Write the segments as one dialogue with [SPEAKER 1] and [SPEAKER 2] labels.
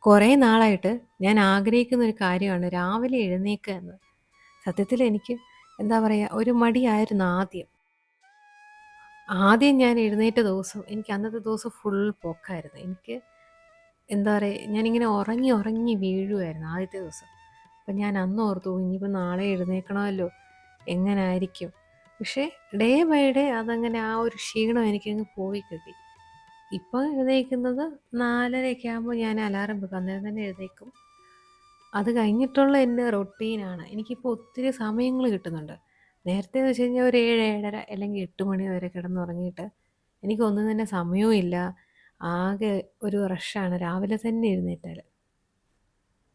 [SPEAKER 1] കുറേ നാളായിട്ട് ഞാൻ ആഗ്രഹിക്കുന്ന ഒരു കാര്യമാണ് രാവിലെ എഴുന്നേൽക്കുക എന്ന്. സത്യത്തിൽ എനിക്ക് എന്താ പറയുക, ഒരു മടിയായിരുന്നു ആദ്യം. ആദ്യം ഞാൻ എഴുന്നേറ്റ ദിവസം എനിക്ക് അന്നത്തെ ദിവസം ഫുൾ പോക്കായിരുന്നു. എനിക്ക് എന്താ പറയുക, ഞാനിങ്ങനെ ഉറങ്ങി ഉറങ്ങി വീഴുമായിരുന്നു ആദ്യത്തെ ദിവസം. അപ്പം ഞാൻ അന്ന് ഓർത്തു, ഇനിയിപ്പോൾ നാളെ എഴുന്നേൽക്കണമല്ലോ, എങ്ങനായിരിക്കും. പക്ഷേ ഡേ ബൈ ഡേ അതങ്ങനെ ആ ഒരു ക്ഷീണം എനിക്കങ്ങ് പോയി കിട്ടി. ഇപ്പോൾ എഴുന്നേൽക്കുന്നത് 4:30 ആകുമ്പോൾ ഞാൻ അലാറം വെക്കും, അന്നേരം തന്നെ എഴുന്നേൽക്കും. അത് കഴിഞ്ഞിട്ടുള്ള എൻ്റെ റൊട്ടീനാണ്. എനിക്കിപ്പോൾ ഒത്തിരി സമയങ്ങൾ കിട്ടുന്നുണ്ട്. നേരത്തെ എന്ന് വെച്ച് കഴിഞ്ഞാൽ ഒരു 7, 7:30 അല്ലെങ്കിൽ 8 മണി വരെ കിടന്നുറങ്ങിയിട്ട് എനിക്കൊന്നും തന്നെ സമയവും ഇല്ല. ആകെ ഒരു റഷാണ് രാവിലെ തന്നെ എഴുന്നേറ്റാൽ.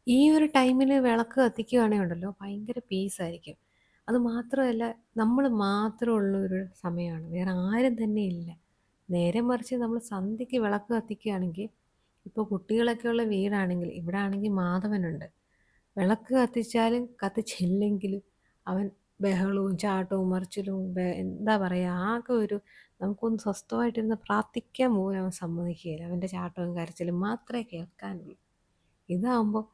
[SPEAKER 1] ഈ ഒരു ടൈമിൽ വിളക്ക് കത്തിക്കുകയാണെങ്കിൽ ഉണ്ടല്ലോ, ഭയങ്കര പീസായിരിക്കും. അത് മാത്രമല്ല, നമ്മൾ മാത്രമുള്ളൊരു സമയമാണ്, വേറെ ആരും തന്നെ ഇല്ല. നേരെ മറിച്ച് നമ്മൾ സന്ധ്യയ്ക്ക് വിളക്ക് കത്തിക്കുകയാണെങ്കിൽ, ഇപ്പോൾ കുട്ടികളൊക്കെയുള്ള വീടാണെങ്കിൽ, ഇവിടെ ആണെങ്കിൽ മാധവനുണ്ട്. വിളക്ക് കത്തിച്ചാലും കത്തിച്ചില്ലെങ്കിലും അവൻ ബഹളവും ചാട്ടവും മറിച്ചിലും എന്താ പറയുക, ആകെ ഒരു നമുക്കൊന്ന് സ്വസ്ഥമായിട്ടിരുന്ന് പ്രാർത്ഥിക്കാൻ പോലും അവൻ സമ്മതിക്കുകയില്ല. അവൻ്റെ ചാട്ടവും കരച്ചിലും മാത്രമേ കേൾക്കാനുള്ളൂ. ഇതാകുമ്പോൾ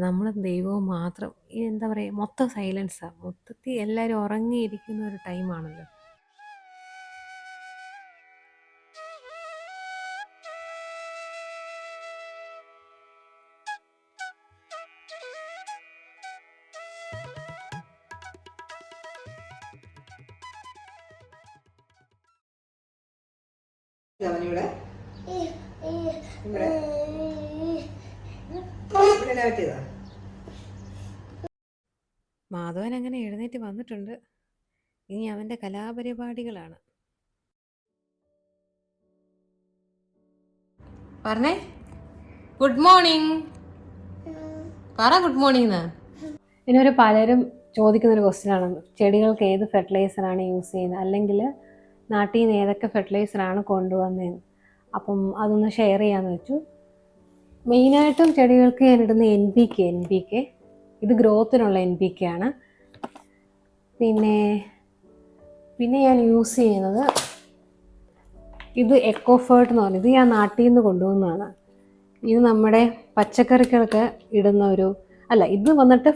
[SPEAKER 1] നമ്മളും ദൈവവും മാത്രം, ഈ എന്താ പറയുക, മൊത്തം സൈലൻസാണ്. മൊത്തത്തിൽ എല്ലാവരും ഉറങ്ങിയിരിക്കുന്ന ഒരു ടൈമാണല്ലോ.
[SPEAKER 2] അവനിവിടെ ഇവിടെ ഇവിടെ പറ്റിയതാ.
[SPEAKER 1] മാധവൻ അങ്ങനെ എഴുന്നേറ്റ് വന്നിട്ടുണ്ട്. ഇനി അവൻ്റെ കലാപരിപാടികളാണ്. പറഞ്ഞേ ഗുഡ് മോർണിംഗ്, പറ ഗുഡ് മോർണിംഗ്. ഇതിനൊരു പലരും ചോദിക്കുന്നൊരു ക്വസ്റ്റ്യനാണ്, ചെടികൾക്ക് ഏത് ഫെർട്ടിലൈസറാണ് യൂസ് ചെയ്യുന്നത്, അല്ലെങ്കിൽ നാട്ടിൽ നിന്ന് ഏതൊക്കെ ഫെർട്ടിലൈസറാണ് കൊണ്ടുവന്നതെന്ന്. അപ്പം അതൊന്ന് ഷെയർ ചെയ്യാമെന്ന് വെച്ചു. മെയിനായിട്ടും ചെടികൾക്ക് ഞാൻ ഇടുന്ന എൻ പി കെ, ഇത് ഗ്രോത്തിനുള്ള എൻ പി കെ ആണ്. പിന്നെ ഞാൻ യൂസ് ചെയ്യുന്നത് ഇത് എക്കോഫേർട്ട് എന്ന് പറഞ്ഞത്, ഞാൻ നാട്ടിൽ നിന്ന് കൊണ്ടുവന്നതാണ്. ഇത് നമ്മുടെ പച്ചക്കറികൾക്ക് ഇടുന്ന ഒരു, അല്ല, ഇത് വന്നിട്ട്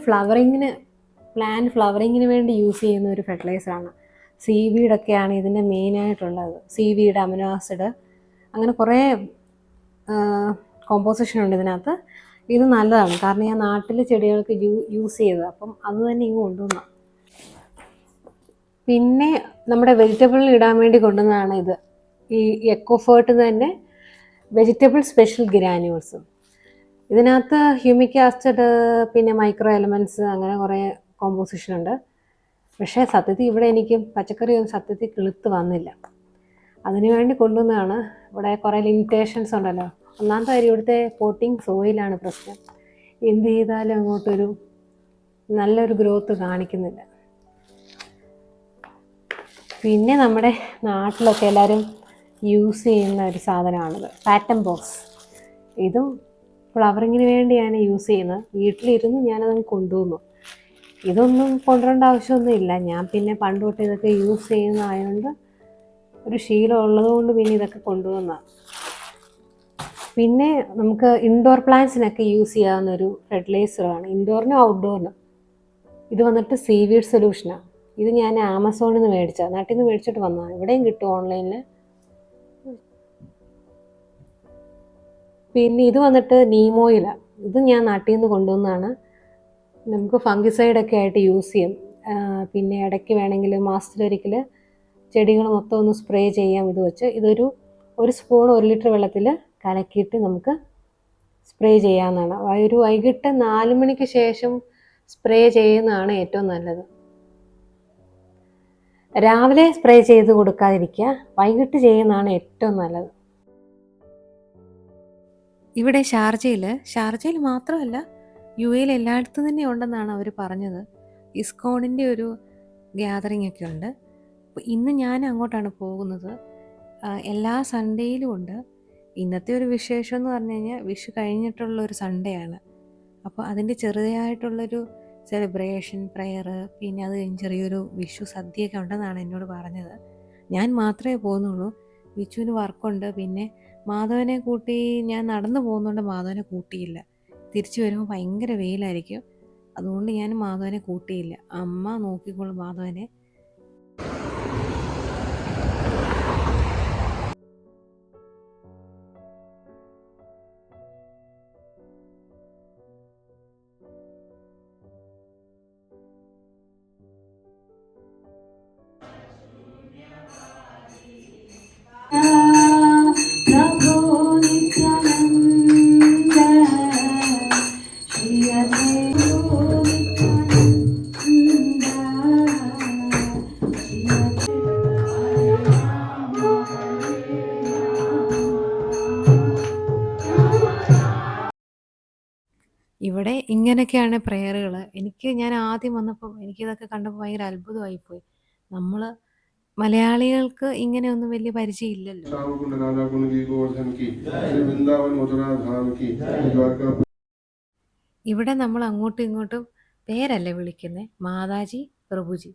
[SPEAKER 1] ഫ്ലവറിങ്ങിന് വേണ്ടി യൂസ് ചെയ്യുന്ന ഒരു ഫെർട്ടിലൈസറാണ്. സീവീഡൊക്കെയാണ് ഇതിൻ്റെ മെയിനായിട്ടുള്ളത്. സീവീഡ്, അമിനോ ആസിഡ്, അങ്ങനെ കുറേ കോമ്പോസിഷൻ ഉണ്ട് ഇതിനകത്ത്. ഇത് നല്ലതാണ്, കാരണം ഞാൻ നാട്ടിൽ ചെടികൾക്ക് യൂസ് ചെയ്തത്, അപ്പം അത് തന്നെ ഇങ്ങ് കൊണ്ടുവന്നു. പിന്നെ നമ്മുടെ വെജിറ്റബിളിൽ ഇടാൻ വേണ്ടി കൊണ്ടുവന്നതാണ് ഇത്, ഈ എക്കോഫേർട്ട് തന്നെ വെജിറ്റബിൾ സ്പെഷ്യൽ ഗ്രാന്യൂൾസും. ഇതിനകത്ത് ഹ്യൂമിക് ആസിഡ്, പിന്നെ മൈക്രോ എലമെൻറ്റ്സ്, അങ്ങനെ കുറേ കോമ്പോസിഷൻ ഉണ്ട്. പക്ഷേ സത്യത്തിൽ ഇവിടെ എനിക്ക് പച്ചക്കറിയൊന്നും സത്യത്തിൽ കിളുത്ത് വന്നില്ല. അതിനു വേണ്ടി കൊണ്ടുവന്നതാണ്. ഇവിടെ കുറേ ലിമിറ്റേഷൻസ് ഉണ്ടല്ലോ. ഒന്നാമത്തെ കാര്യം, ഇവിടുത്തെ പോട്ടിങ് സോയിലാണ് പ്രശ്നം. എന്ത് ചെയ്താലും അങ്ങോട്ടൊരു നല്ലൊരു ഗ്രോത്ത് കാണിക്കുന്നില്ല. പിന്നെ നമ്മുടെ നാട്ടിലൊക്കെ എല്ലാവരും യൂസ് ചെയ്യുന്ന ഒരു സാധനമാണിത്, പാറ്റം ബോക്സ്. ഇതും ഫ്ലവറിങ്ങിന് വേണ്ടിയാണ് യൂസ് ചെയ്യുന്നത്. വീട്ടിലിരുന്ന് ഞാനതങ്ങ് കൊണ്ടുവന്നു. ഇതൊന്നും കൊണ്ടുവരേണ്ട ആവശ്യമൊന്നുമില്ല. ഞാൻ പിന്നെ പണ്ട് തൊട്ട് ഇതൊക്കെ യൂസ് ചെയ്യുന്നതായതുകൊണ്ട്, ഒരു ശീലം ഉള്ളതുകൊണ്ട് പിന്നെ ഇതൊക്കെ കൊണ്ടുവന്നതാണ്. പിന്നെ നമുക്ക് ഇൻഡോർ പ്ലാന്റ്സിനൊക്കെ യൂസ് ചെയ്യാവുന്നൊരു ഫെർട്ടിലൈസറാണ്, ഇൻഡോറിനും ഔട്ട്ഡോറിനും. ഇത് വന്നിട്ട് സീവീഡ് സൊല്യൂഷനാണ്. ഇത് ഞാൻ ആമസോണിൽ നിന്ന് മേടിച്ചതാണ്, നാട്ടിൽ നിന്ന് മേടിച്ചിട്ട് വന്നതാണ്. ഇവിടെയും കിട്ടും ഓൺലൈനിൽ. പിന്നെ ഇത് വന്നിട്ട് നീം ഓയിലാണ്. ഇത് ഞാൻ നാട്ടിൽ നിന്ന് കൊണ്ടുവന്നതാണ്. നമുക്ക് ഫംഗിസൈഡൊക്കെ ആയിട്ട് യൂസ് ചെയ്യും. പിന്നെ ഇടയ്ക്ക് വേണമെങ്കിൽ മാസത്തിലൊരിക്കൽ ചെടികൾ മൊത്തം ഒന്ന് സ്പ്രേ ചെയ്യാം ഇത് വെച്ച്. ഒരു സ്പൂൺ 1 ലിറ്റർ വെള്ളത്തിൽ കലക്കിയിട്ട് നമുക്ക് സ്പ്രേ ചെയ്യാവുന്നതാണ്. ഒരു വൈകിട്ട് 4 മണിക്ക് ശേഷം സ്പ്രേ ചെയ്യുന്നതാണ് ഏറ്റവും നല്ലത്. രാവിലെ സ്പ്രേ ചെയ്ത് കൊടുക്കാതിരിക്കുക, വൈകിട്ട് ചെയ്യുന്നതാണ് ഏറ്റവും നല്ലത്. ഇവിടെ ഷാർജയിൽ മാത്രമല്ല, UAE എല്ലായിടത്തും തന്നെ ഉണ്ടെന്നാണ് അവർ പറഞ്ഞത്. ഇസ്കോണിൻ്റെ ഒരു ഗ്യാതറിംഗ് ഒക്കെ ഉണ്ട്. അപ്പോൾ ഇന്ന് ഞാൻ അങ്ങോട്ടാണ് പോകുന്നത്. എല്ലാ സൺഡേയിലും ഉണ്ട്. ഇന്നത്തെ ഒരു വിശേഷം എന്ന് പറഞ്ഞു കഴിഞ്ഞാൽ, വിഷു കഴിഞ്ഞിട്ടുള്ളൊരു സൺഡേ ആണ്. അപ്പോൾ അതിൻ്റെ ചെറുതായിട്ടുള്ളൊരു സെലിബ്രേഷൻ, പ്രെയർ, പിന്നെ അത് കഴിഞ്ഞ് ചെറിയൊരു വിഷു സദ്യയൊക്കെ ഉണ്ടെന്നാണ് എന്നോട് പറഞ്ഞത്. ഞാൻ മാത്രമേ പോകുന്നുള്ളൂ. വിച്ചുവിന് വർക്കുണ്ട്. പിന്നെ മാധവനെ കൂട്ടി, ഞാൻ നടന്നു പോകുന്നതുകൊണ്ട് മാധവനെ കൂട്ടിയില്ല. തിരിച്ചു വരുമ്പോൾ ഭയങ്കര വെയിലായിരിക്കും. അതുകൊണ്ട് ഞാൻ മാധവനെ കൂട്ടിയില്ല. അമ്മ നോക്കിക്കോളും മാധവനെ.
[SPEAKER 2] प्रभो नित्यानन्द श्री अद्वैतो नित्यानन्द श्री हरे राम हरे
[SPEAKER 1] ഇവിടെ ഇങ്ങനെയൊക്കെയാണ് പ്രേയറുകൾ. ഞാൻ ആദ്യം വന്നപ്പോൾ എനിക്കിതൊക്കെ കണ്ടപ്പോൾ ഭയങ്കര അത്ഭുതമായിപ്പോയി. നമ്മൾ മലയാളികൾക്ക് ഇങ്ങനെയൊന്നും വലിയ പരിചയമില്ലല്ലോ.
[SPEAKER 3] श्यामकुंड राधा कुंड की गोवर्धन की श्री वृंदावन मथुरा धाम की द्वारका
[SPEAKER 1] ഇവിടെ നമ്മൾ അങ്ങോട്ടും ഇങ്ങോട്ടും പേരല്ല വിളിക്കുന്നത്, മാതാജി, പ്രഭുജി.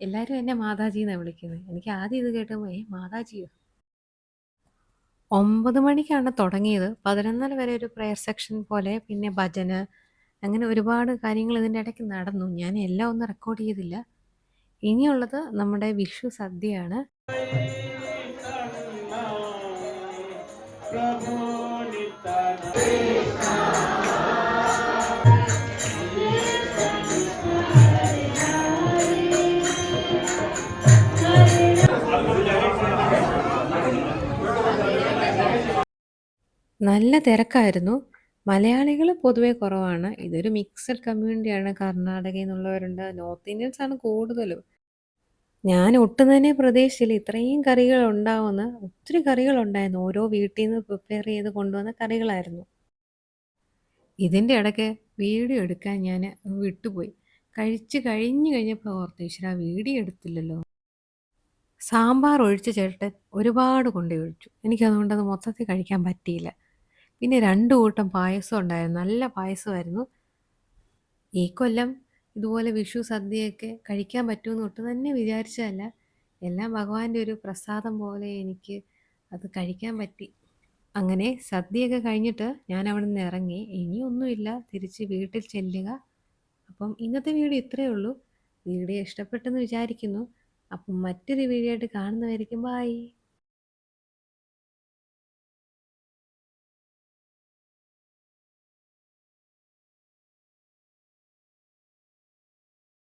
[SPEAKER 1] എല്ലാവരും എന്നെ മാതാജി എന്നാണ് വിളിക്കുന്നത്. എനിക്ക് ആദ്യം ഇത് കേട്ടപ്പോൾ മാതാജിയോ. 9 മണിക്കാണ് തുടങ്ങിയത്. 11 വരെ ഒരു പ്രെയർ സെക്ഷൻ പോലെ, പിന്നെ ഭജന, അങ്ങനെ ഒരുപാട് കാര്യങ്ങൾ ഇതിൻ്റെ ഇടയ്ക്ക് നടന്നു. ഞാൻ എല്ലാം ഒന്നും റെക്കോർഡ് ചെയ്തില്ല. ഇനിയുള്ളത് നമ്മുടെ വിഷു സദ്യയാണ്. നല്ല തിരക്കായിരുന്നു. മലയാളികൾ പൊതുവെ കുറവാണ്. ഇതൊരു മിക്സഡ് കമ്മ്യൂണിറ്റിയാണ്. കർണാടകയിൽ നിന്നുള്ളവരുണ്ട്, നോർത്ത് ഇന്ത്യൻസ് ആണ് കൂടുതലും. ഞാൻ ഒട്ടും തന്നെ പ്രതീക്ഷിച്ചില്ല ഇത്രയും കറികൾ ഉണ്ടാവുമെന്ന്. ഒത്തിരി കറികളുണ്ടായിരുന്നു. ഓരോ വീട്ടിൽ നിന്ന് പ്രിപ്പയർ ചെയ്ത് കൊണ്ടുവന്ന കറികളായിരുന്നു. ഇതിൻ്റെ ഇടയ്ക്ക് വീഡിയോ എടുക്കാൻ ഞാൻ വിട്ടുപോയി. കഴിച്ച് കഴിഞ്ഞപ്പോൾ ഓർത്തു, ഈശ്വരാ വീഡിയോ എടുത്തില്ലല്ലോ. സാമ്പാർ ഒഴിച്ച ചേട്ടൻ ഒരുപാട് കൊണ്ടുപോയി ഒഴിച്ചു. എനിക്കതുകൊണ്ടത് മൊത്തത്തിൽ കഴിക്കാൻ പറ്റിയില്ല. പിന്നെ 2 കൂട്ടം പായസം ഉണ്ടായിരുന്നു. നല്ല പായസമായിരുന്നു. ഈ കൊല്ലം ഇതുപോലെ വിഷു സദ്യയൊക്കെ കഴിക്കാൻ പറ്റുമെന്ന് ഒട്ടും തന്നെ വിചാരിച്ചതല്ല. എല്ലാം ഭഗവാന്റെ ഒരു പ്രസാദം പോലെ എനിക്ക് അത് കഴിക്കാൻ പറ്റി. അങ്ങനെ സദ്യയൊക്കെ കഴിഞ്ഞിട്ട് ഞാൻ അവിടെ നിന്ന് ഇറങ്ങി. ഇനിയൊന്നുമില്ല, തിരിച്ച് വീട്ടിൽ ചെല്ലുക. അപ്പം ഇന്നത്തെ വീഡിയോ ഇത്രയേ ഉള്ളൂ. വീഡിയോ ഇഷ്ടപ്പെട്ടെന്ന് വിചാരിക്കുന്നു. അപ്പം മറ്റൊരു വീഡിയോ ആയിട്ട് കാണുന്നവരേക്കും ബായ്.